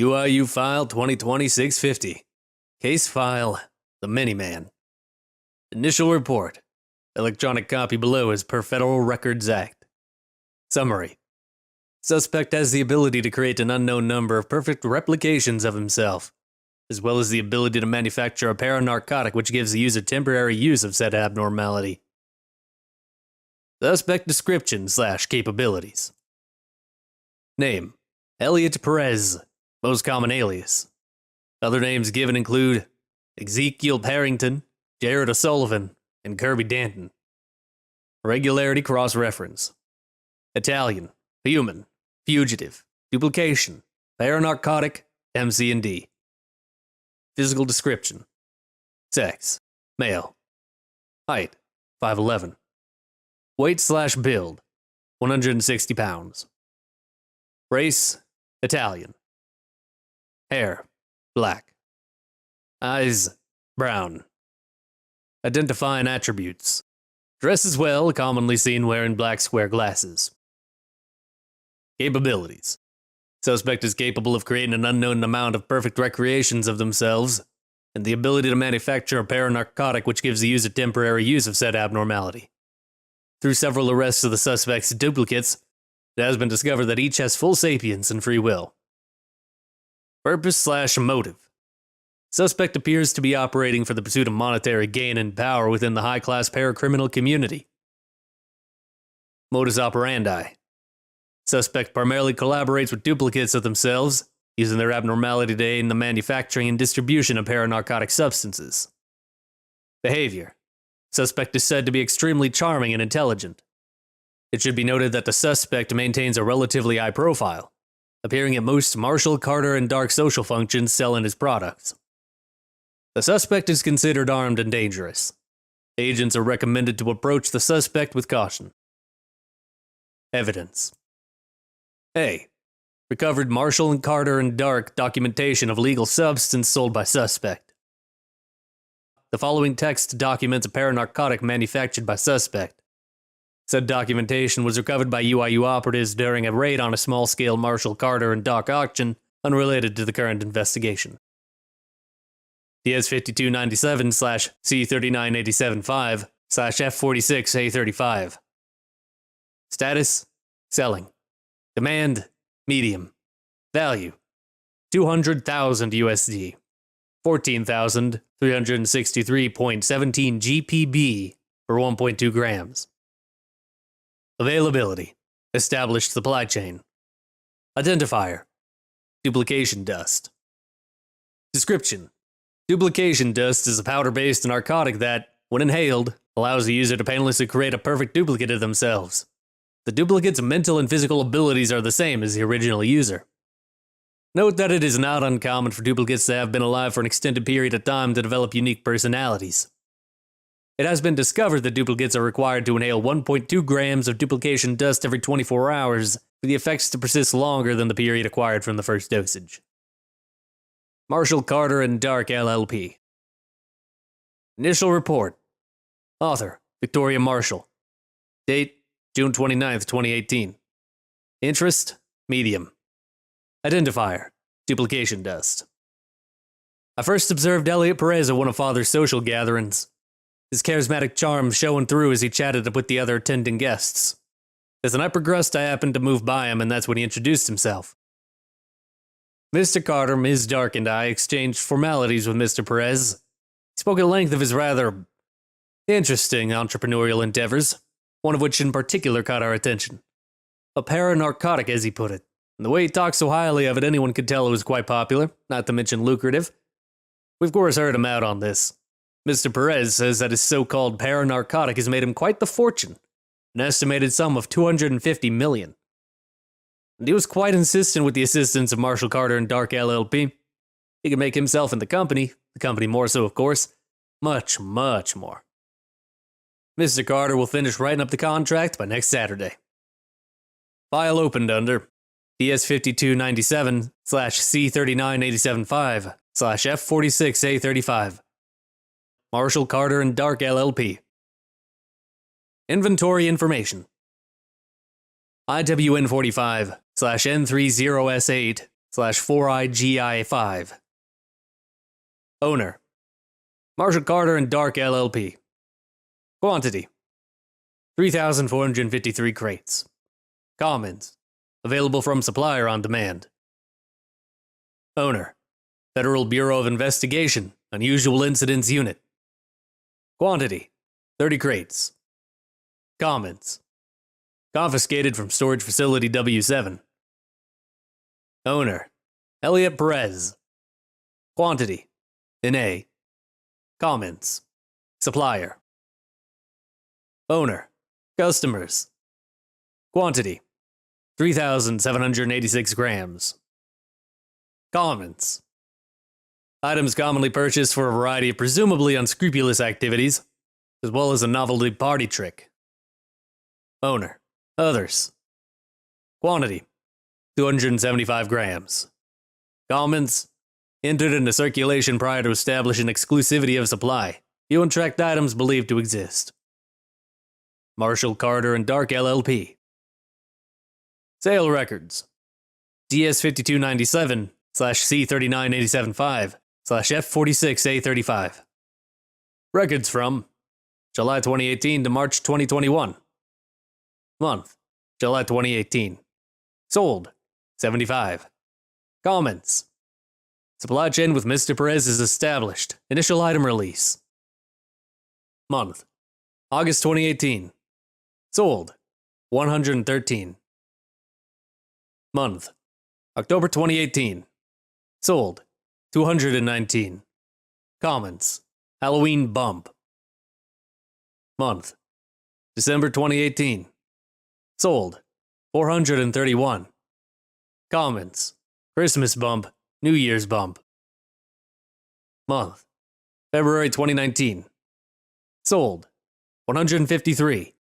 UIU File 2020-650. Case File, The Miniman. Initial Report. Electronic copy below as per Federal Records Act. Summary. Suspect has the ability to create an unknown number of perfect replications of himself, as well as the ability to manufacture a paranarcotic which gives the user temporary use of said abnormality. Suspect description / capabilities. Name: Elliot Perez, most common alias. Other names given include Ezekiel Parrington, Jared O'Sullivan, and Kirby Danton. Regularity cross-reference. Italian, human, fugitive, duplication, paranarcotic, MC&D. Physical description. Sex: male. Height: 5'11". Weight / build: 160 pounds. Race: Italian. Hair: black. Eyes: brown. Identifying attributes. Dresses well, commonly seen wearing black square glasses. Capabilities. Suspect is capable of creating an unknown amount of perfect recreations of themselves, and the ability to manufacture a paranarcotic which gives the user temporary use of said abnormality. Through several arrests of the suspect's duplicates, it has been discovered that each has full sapience and free will. Purpose / motive. Suspect appears to be operating for the pursuit of monetary gain and power within the high-class paracriminal community. Modus operandi. Suspect primarily collaborates with duplicates of themselves, using their abnormality to aid in the manufacturing and distribution of paranarcotic substances. Behavior. Suspect is said to be extremely charming and intelligent. It should be noted that the suspect maintains a relatively high profile, appearing at most Marshall, Carter, and Dark social functions selling his products. The suspect is considered armed and dangerous. Agents are recommended to approach the suspect with caution. Evidence. A. Recovered Marshall and Carter and Dark documentation of legal substance sold by suspect. The following text documents a paranarcotic manufactured by suspect. Said documentation was recovered by UIU operatives during a raid on a small-scale Marshall, Carter, and Dark auction unrelated to the current investigation. DS5297/C39875/F46A35. Status: selling. Demand: medium. Value: 200,000 USD. 14,363.17 GPB for 1.2 grams. Availability: established supply chain. Identifier: duplication dust. Description: duplication dust is a powder-based narcotic that, when inhaled, allows the user to painlessly create a perfect duplicate of themselves. The duplicate's mental and physical abilities are the same as the original user. Note that it is not uncommon for duplicates to have been alive for an extended period of time to develop unique personalities. It has been discovered that duplicates are required to inhale 1.2 grams of duplication dust every 24 hours for the effects to persist longer than the period acquired from the first dosage. Marshall, Carter, and Dark LLP. Initial report. Author: Victoria Marshall. Date: June 29, 2018. Interest: medium. Identifier: duplication dust. I first observed Elliot Perez at one of Father's social gatherings. His charismatic charm showing through as he chatted with the other attending guests. As the night progressed, I happened to move by him, and that's when he introduced himself. Mr. Carter, Ms. Dark, and I exchanged formalities with Mr. Perez. He spoke at length of his rather interesting entrepreneurial endeavors, one of which in particular caught our attention. A paranarcotic, as he put it. And the way he talked so highly of it, anyone could tell it was quite popular, not to mention lucrative. We've of course heard him out on this. Mr. Perez says that his so-called paranarcotic has made him quite the fortune, an estimated sum of $250 million. And he was quite insistent with the assistance of Marshall, Carter, and Dark LLP. He could make himself and the company more so of course, much, much more. Mr. Carter will finish writing up the contract by next Saturday. File opened under DS5297/C39875/F46A35. Marshall, Carter, and Dark LLP. Inventory information. IWN45/N30S8 4IGI5. Owner: Marshall Carter and Dark LLP. Quantity: 3,453 crates. Commons: available from supplier on demand. Owner: Federal Bureau of Investigation, Unusual Incidents Unit. Quantity: 30 crates. Commons: confiscated from storage facility W7. Owner: Elliot Perez. Quantity: NA. Commons: supplier. Owner: customers. Quantity: 3,786 grams. Commons: items commonly purchased for a variety of presumably unscrupulous activities, as well as a novelty party trick. Owner: others. Quantity: 275 grams. Commons: entered into circulation prior to establishing exclusivity of supply. Few untracked items believed to exist. Marshall Carter and Dark LLP. Sale records: DS5297/C39875/F46A35. Records from July 2018 to March 2021. Month: July 2018. Sold: 75. Comments: supply chain with Mr. Perez is established. Initial item release. Month: August 2018. Sold: 113. Month: October 2018. Sold: 219. Comments: Halloween bump. Month: December 2018. Sold: 431. Comments: Christmas bump, New Year's bump. Month: February 2019. Sold: 153.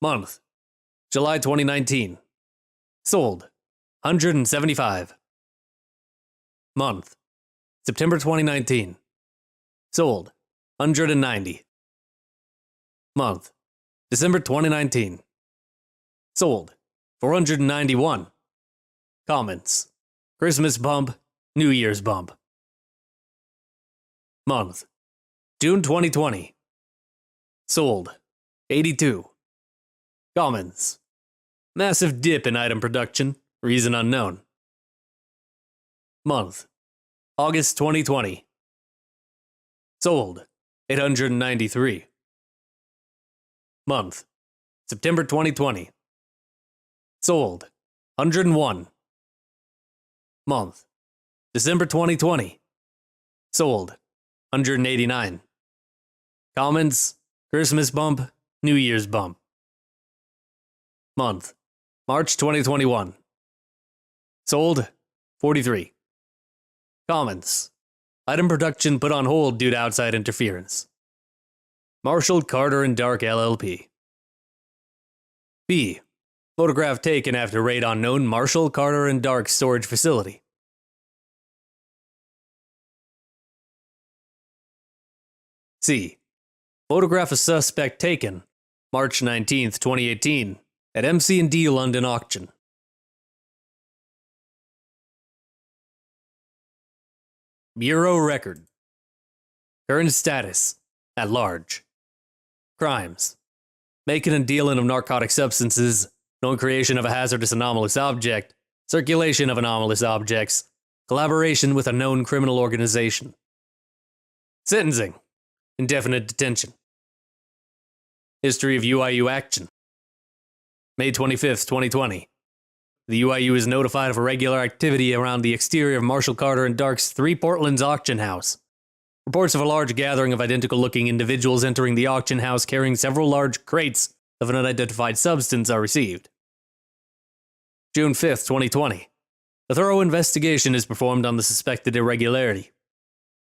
Month: July 2019. Sold: 175. Month: September 2019. Sold: 190. Month: December 2019. Sold: 491. Comments: Christmas bump, New Year's bump. Month: June 2020. Sold: 82. Comments: massive dip in item production, reason unknown. Month: August 2020. Sold: 893. Month: September 2020. Sold: 101. Month: December 2020. Sold: 189. Comments: Christmas bump, New Year's bump. Month: March 2021. Sold: 43. Comments: item production put on hold due to outside interference. Marshall Carter and Dark LLP. B. Photograph taken after raid on known Marshall Carter and Dark storage facility. C. Photograph of suspect taken March 19, 2018 at MC&D London auction. Bureau record. Current status: at large. Crimes: making and dealing of narcotic substances, known creation of a hazardous anomalous object, circulation of anomalous objects, collaboration with a known criminal organization. Sentencing: indefinite detention. History of UIU action. May 25, 2020. The UIU is notified of irregular activity around the exterior of Marshall Carter and Dark's 3 Portland's auction house. Reports of a large gathering of identical-looking individuals entering the auction house carrying several large crates of an unidentified substance are received. June 5, 2020. A thorough investigation is performed on the suspected irregularity.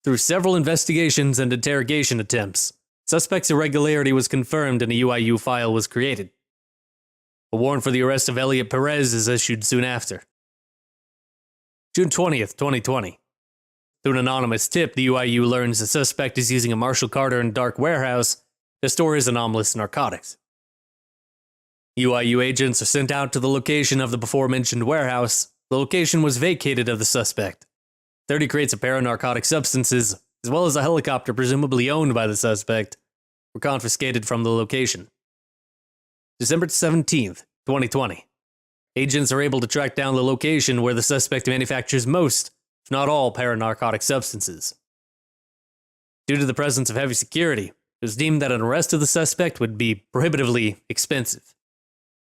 Through several investigations and interrogation attempts, suspect's irregularity was confirmed and a UIU file was created. A warrant for the arrest of Elliot Perez is issued soon after. June 20th, 2020. Through an anonymous tip, the UIU learns the suspect is using a Marshall Carter and Dark warehouse to store his anomalous narcotics. UIU agents are sent out to the location of the before-mentioned warehouse The location was vacated of the suspect. 30 crates of paranarcotic substances, as well as a helicopter presumably owned by the suspect, were confiscated from the location. December 17th, 2020. Agents are able to track down the location where the suspect manufactures most, if not all, paranarcotic substances. Due to the presence of heavy security, it was deemed that an arrest of the suspect would be prohibitively expensive.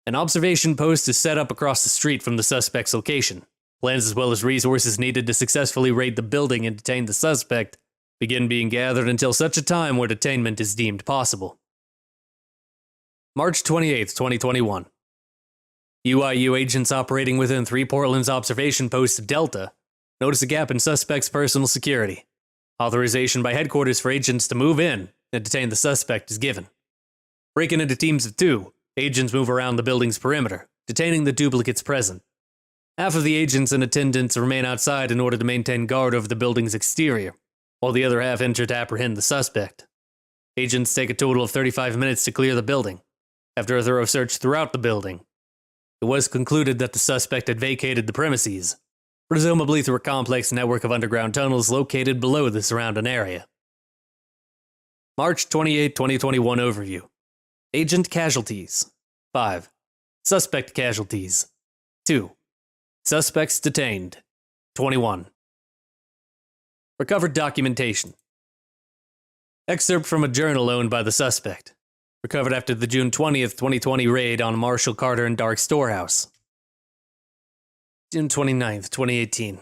An observation post is set up across the street from the suspect's location. Plans as well as resources needed to successfully raid the building and detain the suspect begin being gathered until such a time where detainment is deemed possible. March 28, 2021. UIU agents operating within 3 Portland's observation post Delta notice a gap in suspect's personal security. Authorization by headquarters for agents to move in and detain the suspect is given. Breaking into teams of 2, agents move around the building's perimeter, detaining the duplicates present. Half of the agents and attendants remain outside in order to maintain guard over the building's exterior, while the other half enter to apprehend the suspect. Agents take a total of 35 minutes to clear the building. After a thorough search throughout the building, it was concluded that the suspect had vacated the premises, presumably through a complex network of underground tunnels located below the surrounding area. March 28, 2021 overview. Agent casualties. 5. Suspect casualties. 2. Suspects detained. 21. Recovered documentation. Excerpt from a journal owned by the suspect. Recovered after the June 20th, 2020 raid on Marshall, Carter, and Dark Storehouse. June 29th, 2018.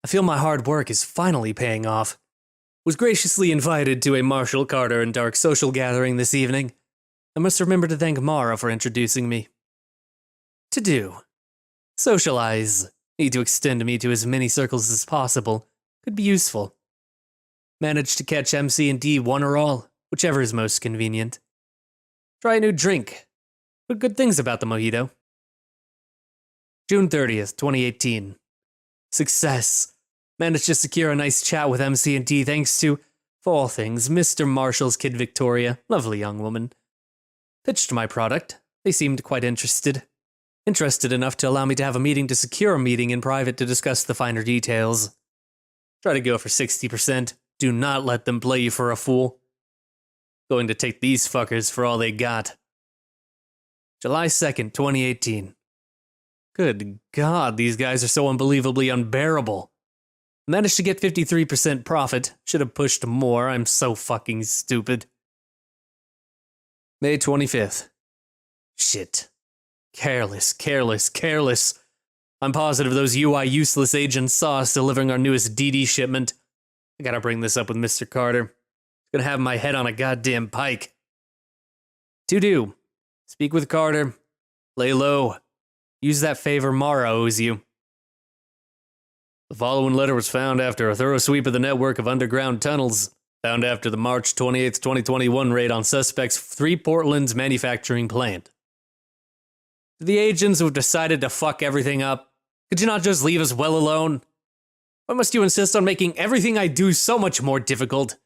I feel my hard work is finally paying off. Was graciously invited to a Marshall, Carter, and Dark social gathering this evening. I must remember to thank Mara for introducing me. To do. Socialize. Need to extend me to as many circles as possible. Could be useful. Manage to catch MC and D one or all, whichever is most convenient. Try a new drink. But good things about the mojito. June 30th, 2018. Success. Managed to secure a nice chat with MC and D thanks to, of all things, Mr. Marshall's kid Victoria, lovely young woman. Pitched my product. They seemed quite interested. Interested enough to allow me to have a meeting to secure a meeting in private to discuss the finer details. Try to go for 60%. Do not let them play you for a fool. Going to take these fuckers for all they got. July 2nd, 2018. Good God, these guys are so unbelievably unbearable. Managed to get 53% profit. Should have pushed more. I'm so fucking stupid. May 25th. Shit. Careless. I'm positive those UI useless agents saw us delivering our newest DD shipment. I gotta bring this up with Mr. Carter. Gonna have my head on a goddamn pike. To do. Speak with Carter. Lay low. Use that favor Mara owes you. The following letter was found after a thorough sweep of the network of underground tunnels, found after the March 28, 2021 raid on suspects 3 Portland's manufacturing plant. To the agents who have decided to fuck everything up, could you not just leave us well alone? Why must you insist on making everything I do so much more difficult?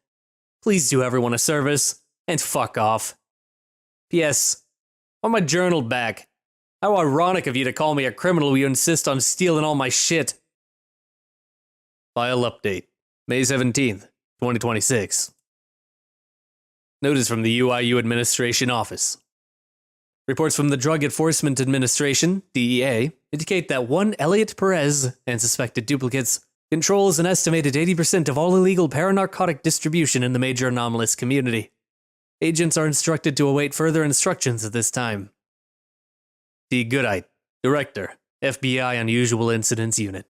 Please do everyone a service, and fuck off. P.S. Want my journal back. How ironic of you to call me a criminal when you insist on stealing all my shit. File update. May 17th, 2026. Notice from the UIU Administration Office. Reports from the Drug Enforcement Administration, DEA, indicate that one Elliot Perez and suspected duplicates controls an estimated 80% of all illegal paranarcotic distribution in the major anomalous community. Agents are instructed to await further instructions at this time. DrGooday, Director, FBI Unusual Incidents Unit.